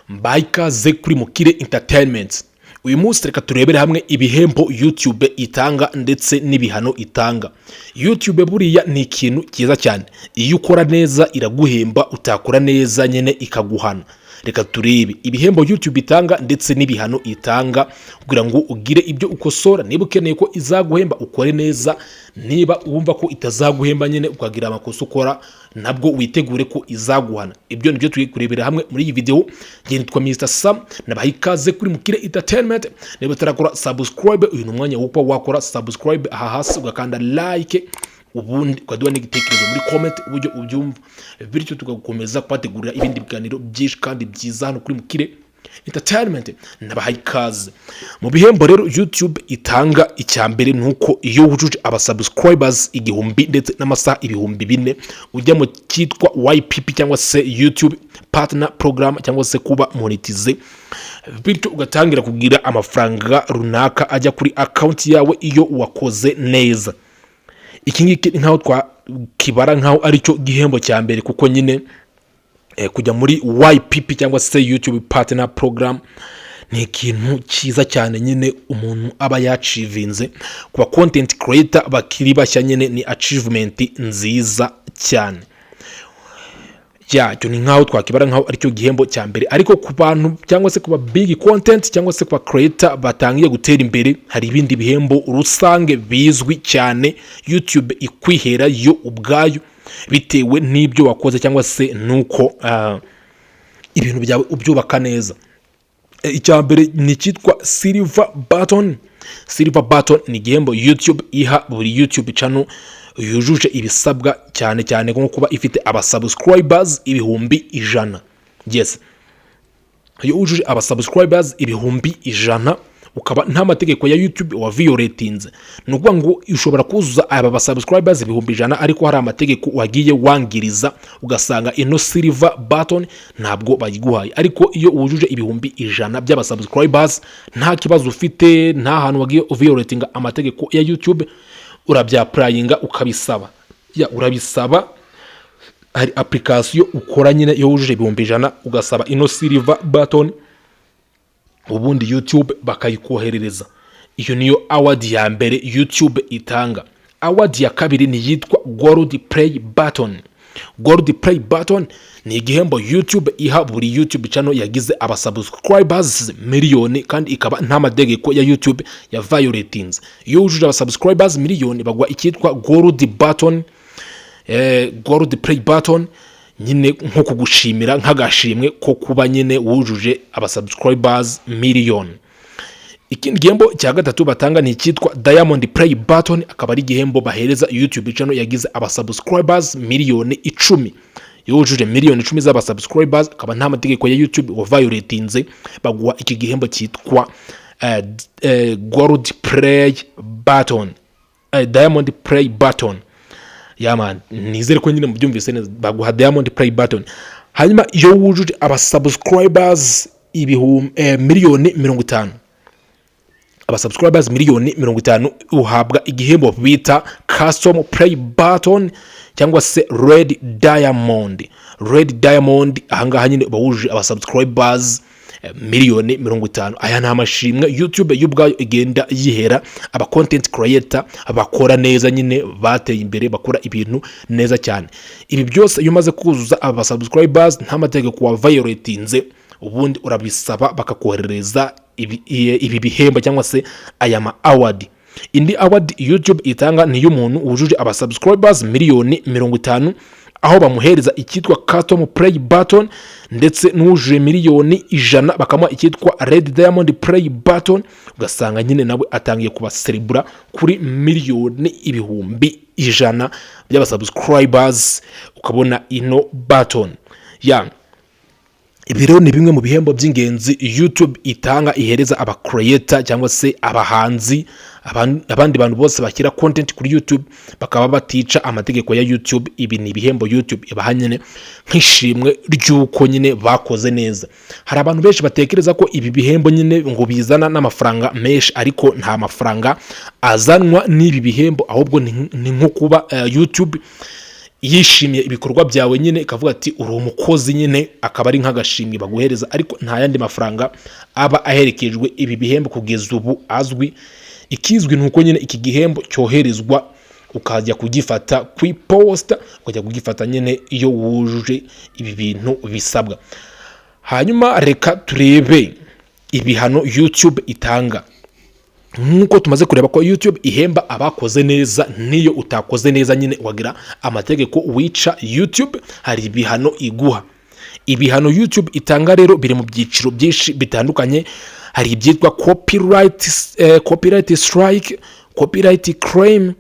mbaye ikaze kuri Mukire Entertainment. Uyu munsi reka turebere hamwe ibihembo YouTube itanga ndetse n'ibihano itanga. YouTube buriya ni ikintu cyiza cyane. Iyo ukora neza iraguhemba, utakora neza nyene ikaguhana. Reka turebe ibihembo YouTube itanga ndetse n'ibihano itanga kugira ngo ugire ibyo ukosora. Niba ukeneye ko izaguhemba ukore neza, niba wumva ko itazaguhemba nyene ukagira amakosa ukora nabwo witegure ko izaguhana. Ibyo nibyo tugiye kurebera hamwe muri iyi video. Ngiye nitwa Mr Sam, nabaha ikaze kuri Mukire Entertainment. Niba utarakora subscribe, uyu ni umwanya wo kuba wakora subscribe aha hasi ugakanda like, ubundi ukaduha n'igitekerezo muri comment uburyo ubyumva, bityo tugakomeza kwategurira ibindi biganiro byinshi kandi byiza hano kuri Mukire Entertainment. Nabaha ikaze mu bihembo rero YouTube itanga. Icyambere nuko iyo wujuje abasubscribers 1000 ndetse n'amasaha 4000 ujya mu cyitwa YPP cyangwa se YouTube Partner Program cyangwa se kuba monetize, bityo ugatangira kugira amafaranga runaka ajya kuri account yawe iyo wakoze neza. Iki ngiki nkaho twakibara nkaho ari cyo gihembo cya mbere, kuko nyine kujya muri YPP cyangwa se YouTube Partner Program ni ikintu cyiza cyane nyine umuntu aba yachivinze. Kuba content creator bakiri bashya nyine ni achievement nziza cyane. Cyo ni nkaho twakibara nkaho ari cyo gihembo cya mbere, ariko ku bantu cyangwa se kuba big content cyangwa se kuba creator batangiye gutera imbere, hari ibindi bihembo rusange bizwi cyane YouTube ikwihera yo ubwayo bitewe n'ibyo wakoze cyangwa se nuko ibintu byawe ubyubaka neza. Icyambere ni cyitwa Silver Button. Silver Button ni igihembo YouTube iha buri YouTube channel yujuje ibisabwa, cyane cyane nko kuba ifite abasubscribers 100,000. Yes, iyo wujuje abasubscribers 100,000 ukaba nta mategeko ya YouTube wa violatinze, nukuvuga ngo ushobora kuzuza aba basubscribers 100,000 ariko hari amategeko wagiye wangiriza ugasanga ino Silver Button ntabwo bayiguhaye. Ariko iyo wujuje 100,000 by'abasubscribers nta kibazo ufite, nta hantu wagiye violatinga amategeko ya YouTube, urabyapplyinga ukabisaba. Urabisaba, hari application ukora nyine iyo wujuje 100,000 ugasaba ino Silver Button, ubundi YouTube bakayikoherereza. Iyo niyo award ya mbere YouTube itanga. Award ya kabiri ni yitwa Gold Play Button. Gold Play Button ni igihembo YouTube iha buri YouTube channel yagize abasubscribers 1,000,000 kandi ikaba nta mategeko ya YouTube ya violatinze. Iyo wujuje abasubscribers 1,000,000 bagwa icyitwa Gold Button, Gold Play Button, nyine nko kugushimira nk'agashimwe ko kuba nyine wujuje abasubscribers 1,000,000. Ikindi gihembo cya gatatu batanga ni cyitwa Diamond Play Button, akaba ari igihembo bahereza YouTube channel yagize abasubscribers 10,000,000. Iyo wujuje 10,000,000 z'abasubscribers akaba nta mategeko ya YouTube wa violatinze, baguha iki gihembo cyitwa Gold Play Button, Diamond Play Button. Man, nizere ko nyine mubyumvise neza, baguha Diamond Play Button. Hanyuma iyo wujuje abasubscribers 1,50,000, abasubscribers 1,50,000 uhabwa igihembo bita Custom Play Button cyangwa se Red Diamond. Red Diamond ahangaha nyine bawujuje abasubscribers 1,50,000. Aya nta mashimwe YouTube y'ubwayo igenda yihera aba content creator abakora neza nyine bateye imbere bakora ibintu neza cyane. Ibi byose iyo umaze kuzuza aba subscribers nta mategeko wa violatinze, ubundi urabisaba bakakoherereza ibi bihembo cyangwa se aya ma award. Indi award YouTube itanga ni y'umuntu wujuje abasubscribers 1,50,000 aho bamuhereza icyitwa Custom Play Button, ndetse n'uwujuje 1,100,000 bakamuha icyitwa Red Diamond Play Button. Ugasanga nyine nawe atangiye kubacelebra kuri 1,100,000 by'abasubscribers, ukabona ino button. Ibi rero ni bimwe mu bihembo by'ingenzi YouTube itanga ihereza aba creator cyangwa se abahanzi, abandi bantu bose bakira content kuri YouTube bakaba batica amategeko ya YouTube. Ibi ni ibihembo YouTube ibaha nyine nk'ishimwe ry'uko nyine bakoze neza. Hari abantu benshi batekereza ko ibi bihembo nyine ngo bizana n'amafaranga menshi, ariko nta mafaranga azanwa n'ibi bihembo, ahubwo ni nko kuba YouTube yishimiye ibikorwa byawe nyine ikavuga ati uri umukozi nyine, akaba ari nk'agashimwe baguhereza, ariko nta yandi mafaranga aba aherekejwe ibi bihembo kugeza ubu azwi. Ikizwi nuko nyine iki gihembo cyoherezwa ukajya kugifata ku iposita, ukajya kugifata nyine iyo wujuje ibi bintu bisabwa. Hanyuma reka turebe ibihano YouTube itanga. Nkuko tumaze kureba ko YouTube ihemba abakoze neza, niyo utakoze neza nyine wagira amategeko wica YouTube, hari ibihano iguha. Ibihano YouTube itanga rero biri mu byiciro byinshi bitandukanye. Hari ibyitwa copyright strike, copyright claim.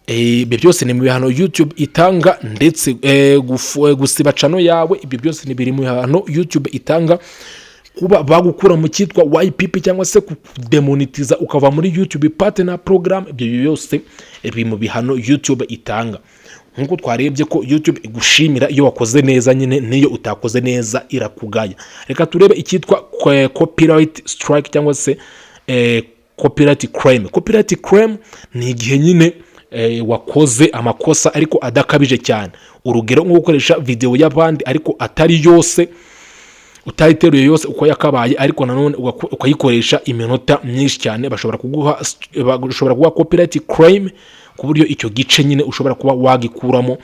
Ibyo byose ni mu bihano YouTube itanga, ndetse gusiba channel yawe, ibyo byose ni biri mu bihano YouTube itanga. Kuba bagukura mu cyitwa YPP cyangwa se kudemonetiza ukava muri YouTube partner program, ibyo byose biri mu bihano YouTube itanga. Nkuko twarebye ko YouTube igushimira iyo wakoze neza nyine, niyo utakoze neza irakugaya. Reka turebe icyitwa copyright strike cyangwa se copyright claim. Copyright claim ni igihe nyine wakoze amakosa ariko adakabije cyane. Urugero nko gukoresha video y'abandi ariko atari yose, utayiteruye yose uko yakabaye, ariko nanone ukayikoresha iminota myinshi cyane, bashobora kuguha copyright claim, ku buryo icyo gice nyine ushobora kuba wagikuramo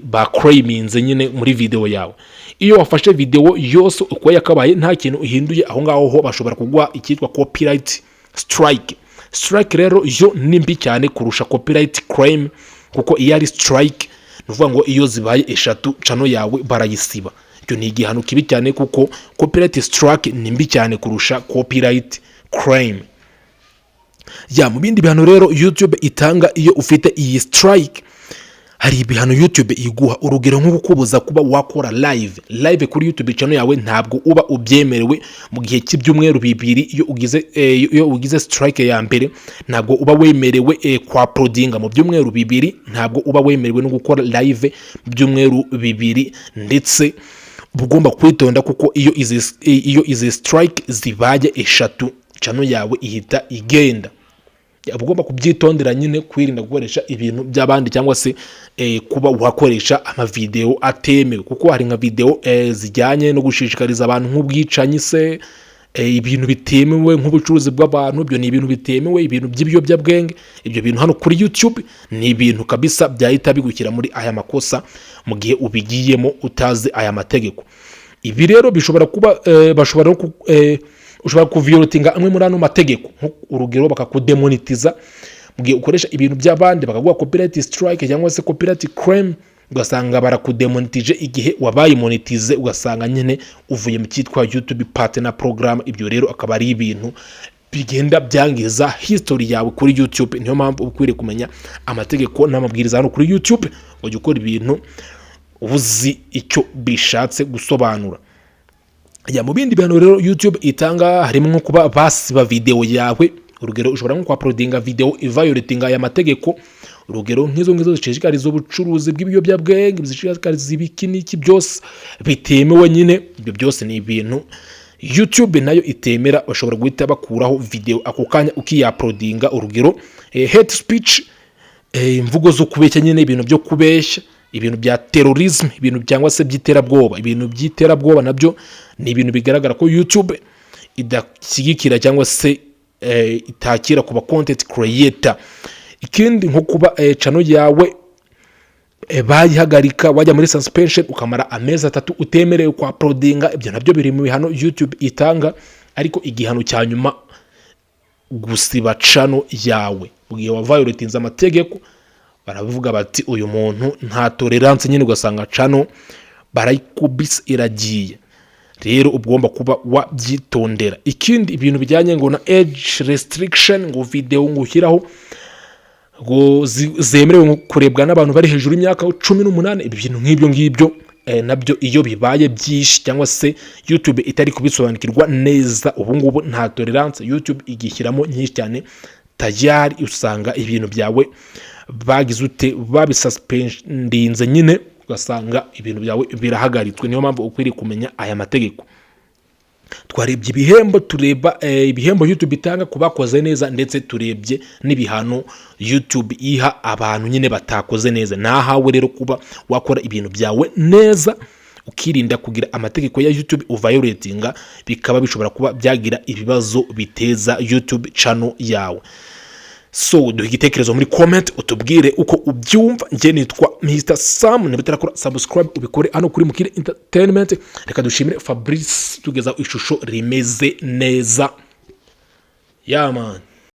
ba claiminze nyine muri video yawe. Iyo wafashe video yose uko yakabaye nta kintu uhinduye, aho ngaho ho bashobora kuguha icyitwa copyright strike. Strike rero yo ni mbi cyane kurusha copyright claim, kuko iyo ari strike nuvuga ngo iyo zibaye 3 channel yawe barayisiba. Icyo ni igihano kibi cyane, kuko copyright strike ni mbi cyane kurusha copyright claim. Mu bindi bihano rero YouTube itanga iyo ufite iyi strike, hari ibihano YouTube iguha. Urugero nko kukubuza kuba wakora live kuri YouTube channel yawe, ntabwo uba ubyemerewe mu gihe cy'ibyumweru 2. Iyo ugize strike ya mbere ntabwo uba wemerewe kwa uploadinga mu byumweru 2, ntabwo uba wemerewe no gukora live mu byumweru 2, ndetse ugomba kwitonda kuko iyo izi strike zibaye 3 channel yawe ihita igenda. Ugomba kubyitondera nyine, kwirinda gukoresha ibintu by'abandi cyangwa se kuba wakoresha amavideo atemewe, kuko hari nka video zijyanye no gushishikariza abantu nk'ubwicanyi se, ibintu bitemewe nk'ubucuruzi bw'abantu, ibyo ni ibintu bitemewe, ibintu by'ibiyobyabwenge. Ibyo bintu hano kuri YouTube ni ibintu kabisa byahita bigukira muri aya makosa mu gihe ubigiyemo utazi aya mategeko. Ibi rero bishobora kuba ushobora kuviolatinga amwe muri ano mategeko. Urugero bakakudemonetiza mu gihe ukoresha ibintu by'abandi, bakaguha copyright strike cyangwa se copyright claim, ugasanga barakudemonetije igihe wabaye monetize, ugasanga nyine uvuye mu cyitwa YouTube partner program. Ibyo rero akaba ari ibintu bigenda byangiza history yawe kuri YouTube. Niyo mpamvu ukwiriye kumenya amategeko n'amabwiriza hano kuri YouTube, ujye ukora ibintu ubuzi icyo bishatse gusobanura. Mu bindi bihano rero YouTube itanga harimo nko kuba basiba video yawe. Urugero ushobora nko uploadinga video violatinga aya mategeko. Urugero nk'izo zishishikariza ubucuruzi bw'ibiyobyabwenge, zishishikariza ibikiniki byose bitemewe nyine. Ibyo byose ni ibintu YouTube nayo itemera, bashobora guhita bakuraho video ako kanya ukiuploadinga. Urugero hate speech, imvugo zo kubeshya nyine, ibintu byo kubeshya, ibintu bya terrorism, ibintu cyangwa se by'iterabwoba. Ibintu by'iterabwoba nabyo ni ibintu bigaragara ko YouTube idashyigikira cyangwa se itakira kuba content creator. Ikindi nko kuba channel yawe bayihagarika, wajya muri suspension ukamara amezi 3 utemerewe kwa uploadinga. Ibyo nabyo biri mu bihano YouTube itanga, ariko igihano cya nyuma gusiba channel yawe mu gihe wa violatinze amategeko. Baravuga bati uyu muntu nta tolerance nyine, ugasanga channel barayikubise iragiye. Rero ugomba kuba wabyitondera. Ikindi ibintu bijyanye ngo na age restriction, ngo video ngushyiraho ngo zemerewe kurebwa n'abantu bari hejuru y'imyaka 18. Ibintu nk'ibyo ngibyo nabyo iyo bibaye byinshi cyangwa se YouTube itari kubisobanukirwa neza, ubu ngubu nta tolerance YouTube igishyiramo nyinshi cyane, tayari usanga ibintu byawe bagize ute babisuspendinze nyine, ugasanga ibintu byawe birahagaritswe. Niyo mpamvu ukwiriye kumenya aya mategeko. twarebye ibihembo, tureba ibihembo YouTube itanga ku bakoze neza, ndetse turebye n'ibihano YouTube iha abantu nyine batakoze neza. Nahawe rero kuba wakora ibintu byawe neza ukirinda kugira amategeko ya YouTube uviolatinga, bikaba bishobora kuba byagira ibibazo biteza YouTube channel yawe. So duhe igitekerezo muri comment utubwire uko ubyumva. Nje nitwa Mr Sam, niba utarakora subscribe ubikore hano kuri Mukire Entertainment. Reka dushimire Fabrice tugeza ishusho rimeze neza. Yeah man.